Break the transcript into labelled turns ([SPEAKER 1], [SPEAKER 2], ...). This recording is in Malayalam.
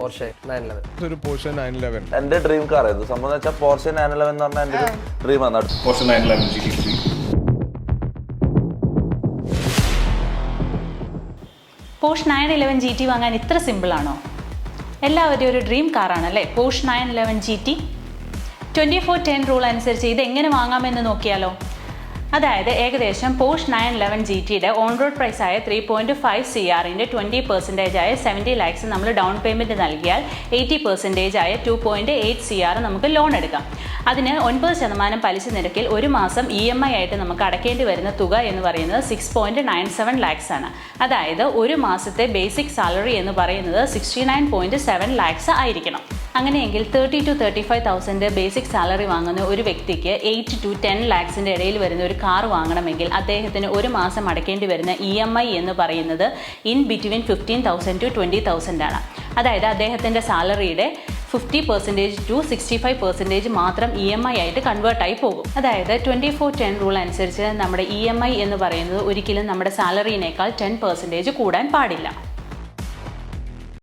[SPEAKER 1] പോർഷെ 911.
[SPEAKER 2] ഒരു പോർഷെ 911
[SPEAKER 3] എന്റെ ഡ്രീം കാർ ആയിരുന്നു. സംഭവം വെച്ചാൽ പോർഷെ 911 എന്ന് പറഞ്ഞാൽ എന്റെ ഡ്രീം ആണ്.
[SPEAKER 4] Porsche 911 GT3.
[SPEAKER 5] പോർഷ് 911 GT വാങ്ങാൻ ഇത്ര സിമ്പിളാണോ? എല്ലാവരുടെയും ഒരു ഡ്രീം കാറാണല്ലേ പോർഷ് 911 GT. 2410 റൂൾ അനുസരിച്ച് ഇത് എങ്ങനെ വാങ്ങാമെന്ന് നോക്കിയാലോ. അതായത് ഏകദേശം പോർഷ് 911 GTയുടെ ഓൺ റോഡ് പ്രൈസ് ആയ 3.5 CRന്റെ 20% ആയ 70 lakhs നമ്മൾ ഡൗൺ പേയ്മെൻറ്റ് നൽകിയാൽ 80% ആയ 2.8 CR നമുക്ക് ലോൺ എടുക്കാം. അതിന് 9% പലിശ നിരക്കിൽ ഒരു മാസം EMI ആയിട്ട് നമുക്ക് അടയ്ക്കേണ്ടി വരുന്ന തുക എന്ന് പറയുന്നത് 6.97 lakhs ആണ്. അതായത് ഒരു മാസത്തെ ബേസിക് സാലറി എന്ന് പറയുന്നത് 69.7 lakhs ആയിരിക്കണം. അങ്ങനെയെങ്കിൽ 30,000 to 35,000 ബേസിക് സാലറി വാങ്ങുന്ന ഒരു വ്യക്തിക്ക് 8 to 10 lakhsന്റെ ഇടയിൽ വരുന്ന ഒരു കാർ വാങ്ങണമെങ്കിൽ അദ്ദേഹത്തിന് ഒരു മാസം അടയ്ക്കേണ്ടി വരുന്ന EMI എന്ന് പറയുന്നത് ഇൻ ബിറ്റ്വീൻ 15,000 to 20,000 ആണ്. അതായത് അദ്ദേഹത്തിൻ്റെ സാലറിയുടെ 50% to 65% മാത്രം EMI ആയിട്ട് കൺവേർട്ടായി പോകും. അതായത് 2410 റൂൾ അനുസരിച്ച് നമ്മുടെ EMI എന്ന് പറയുന്നത് ഒരിക്കലും നമ്മുടെ സാലറിനേക്കാൾ 10% കൂടാൻ പാടില്ല.